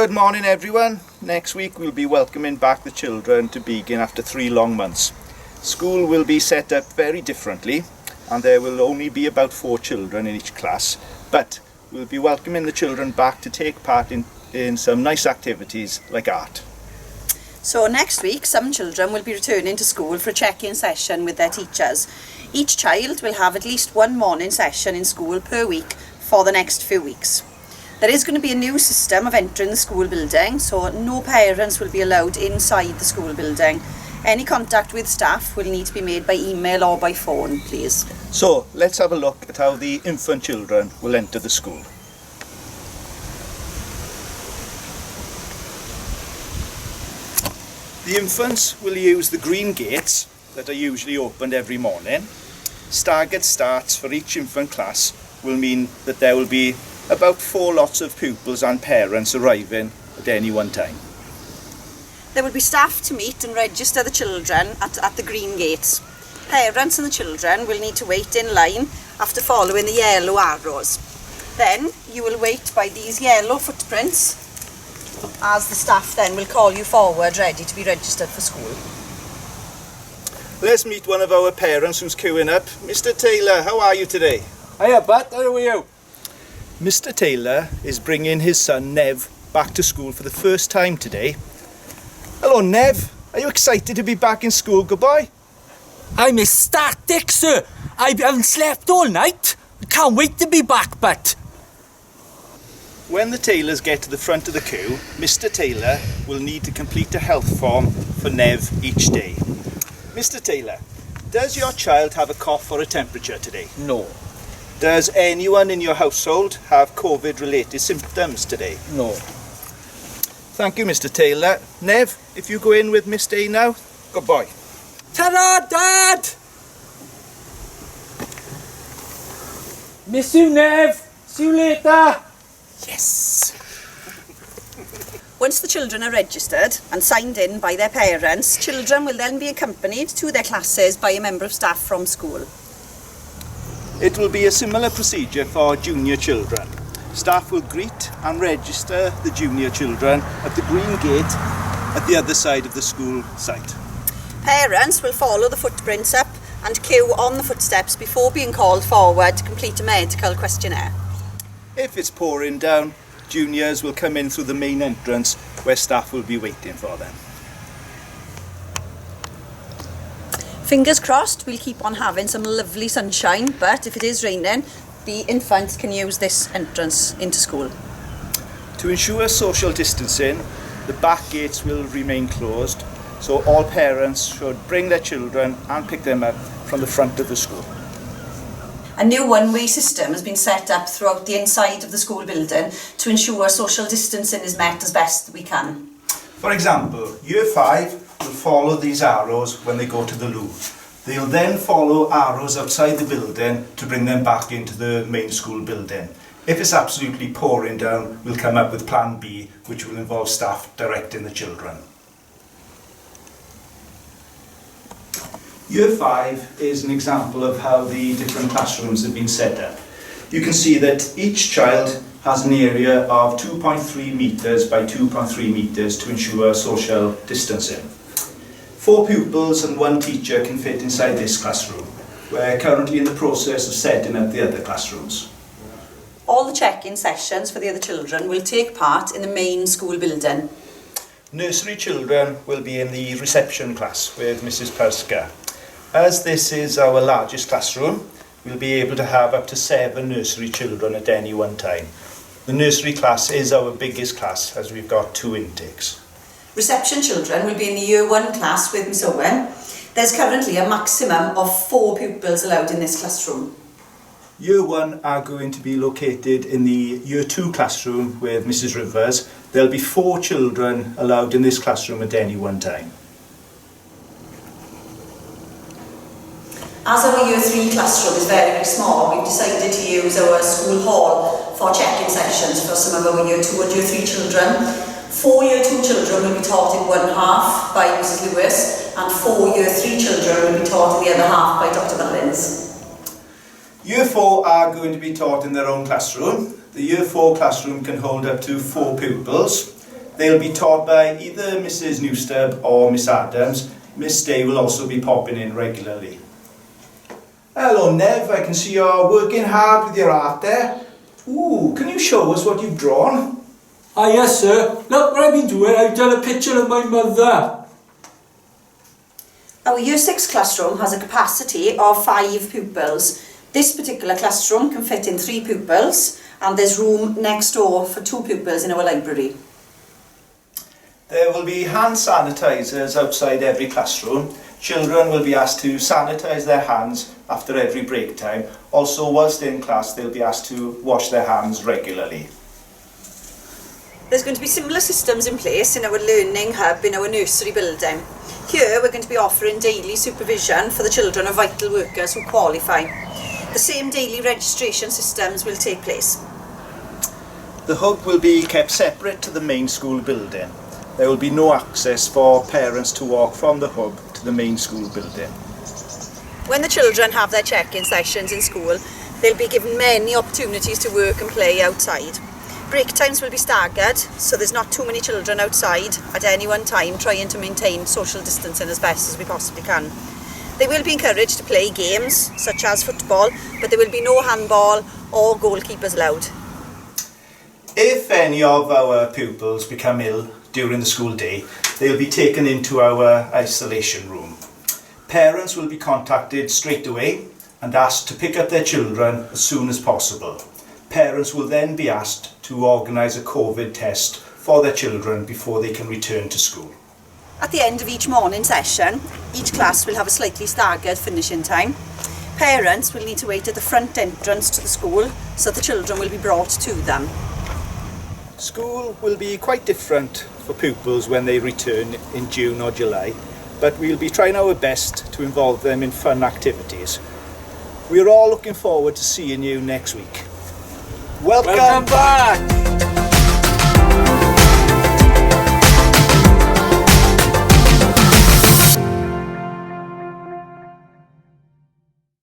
Good morning everyone. Next week we'll be welcoming back the children to Bigyn after 3 long months. School will be set up very differently and there will only be about 4 children in each class, but we'll be welcoming the children back to take part in some nice activities like art. So next week some children will be returning to school for a check-in session with their teachers. Each child will have at least one morning session in school per week for the next few weeks. There is going to be a new system of entering the school building, so no parents will be allowed inside the school building. Any contact with staff will need to be made by email or by phone, please. So let's have a look at how the infant children will enter the school. The infants will use the green gates that are usually opened every morning. Staggered starts for each infant class will mean that there will be about 4 lots of pupils and parents arriving at any one time. There will be staff to meet and register the children at the green gates. Parents and the children will need to wait in line after following the yellow arrows. Then you will wait by these yellow footprints as the staff then will call you forward ready to be registered for school. Let's meet one of our parents who's queuing up. Mr. Taylor, how are you today? Hiya, Bat, how are you? Mr. Taylor is bringing his son Nev back to school for the first time today. Hello Nev, are you excited to be back in school? Goodbye. I'm ecstatic, sir. I haven't slept all night. I can't wait to be back, Bat. When the Taylors get to the front of the queue, Mr. Taylor will need to complete a health form for Nev each day. Mr. Taylor, does your child have a cough or a temperature today? No. Does anyone in your household have COVID-related symptoms today? No. Thank you, Mr. Taylor. Nev, if you go in with Miss Day now, goodbye. Ta-da, Dad! Miss you, Nev. See you later. Yes! Once the children are registered and signed in by their parents, children will then be accompanied to their classes by a member of staff from school. It will be a similar procedure for junior children. Staff will greet and register the junior children at the green gate at the other side of the school site. Parents will follow the footprints up and queue on the footsteps before being called forward to complete a medical questionnaire. If it's pouring down, juniors will come in through the main entrance where staff will be waiting for them. Fingers crossed we'll keep on having some lovely sunshine, but if it is raining, the infants can use this entrance into school. To ensure social distancing, the back gates will remain closed, so all parents should bring their children and pick them up from the front of the school. A new one-way system has been set up throughout the inside of the school building to ensure social distancing is met as best we can. For example, Year 5 will follow these arrows when they go to the loo. They'll then follow arrows outside the building to bring them back into the main school building. If it's absolutely pouring down, we'll come up with Plan B, which will involve staff directing the children. Year 5 is an example of how the different classrooms have been set up. You can see that each child has an area of 2.3 metres by 2.3 metres to ensure social distancing. 4 pupils and 1 teacher can fit inside this classroom. We're currently in the process of setting up the other classrooms. All the check-in sessions for the other children will take part in the main school building. Nursery children will be in the reception class with Mrs. Perska. As this is our largest classroom, we'll be able to have up to 7 nursery children at any one time. The nursery class is our biggest class as we've got 2 intakes. Reception children will be in the Year 1 class with Miss Owen. There's currently a maximum of 4 pupils allowed in this classroom. Year 1 are going to be located in the Year 2 classroom with Mrs. Rivers. There'll be 4 children allowed in this classroom at any one time. As our Year 3 classroom is very, very small, we've decided to use our school hall for check-in sessions for some of our Year 2 and Year 3 children. 4 Year 2 children will be taught in one half by Mrs. Lewis and 4 Year 3 children will be taught in the other half by Dr. Mullins. Year 4 are going to be taught in their own classroom. The Year 4 classroom can hold up to 4 pupils. They'll be taught by either Mrs Newstab or Miss Adams. Miss Day will also be popping in regularly. Hello Nev, I can see you're working hard with your art there. Ooh, can you show us what you've drawn? Ah yes sir, look what I've been doing. I've done a picture of my mother. Our Year 6 classroom has a capacity of 5 pupils. This particular classroom can fit in 3 pupils, and there's room next door for 2 pupils in our library. There will be hand sanitisers outside every classroom. Children will be asked to sanitise their hands after every break time. Also, whilst in class, they'll be asked to wash their hands regularly. There's going to be similar systems in place in our learning hub in our nursery building. Here we're going to be offering daily supervision for the children of vital workers who qualify. The same daily registration systems will take place. The hub will be kept separate to the main school building. There will be no access for parents to walk from the hub to the main school building. When the children have their check-in sessions in school, they'll be given many opportunities to work and play outside. Break times will be staggered, so there's not too many children outside at any one time trying to maintain social distancing as best as we possibly can. They will be encouraged to play games such as football, but there will be no handball or goalkeepers allowed. If any of our pupils become ill during the school day, they'll be taken into our isolation room. Parents will be contacted straight away and asked to pick up their children as soon as possible. Parents will then be asked to organise a COVID test for their children before they can return to school. At the end of each morning session, each class will have a slightly staggered finishing time. Parents will need to wait at the front entrance to the school, so the children will be brought to them. School will be quite different for pupils when they return in June or July, but we'll be trying our best to involve them in fun activities. We're all looking forward to seeing you next week. Welcome Welcome back!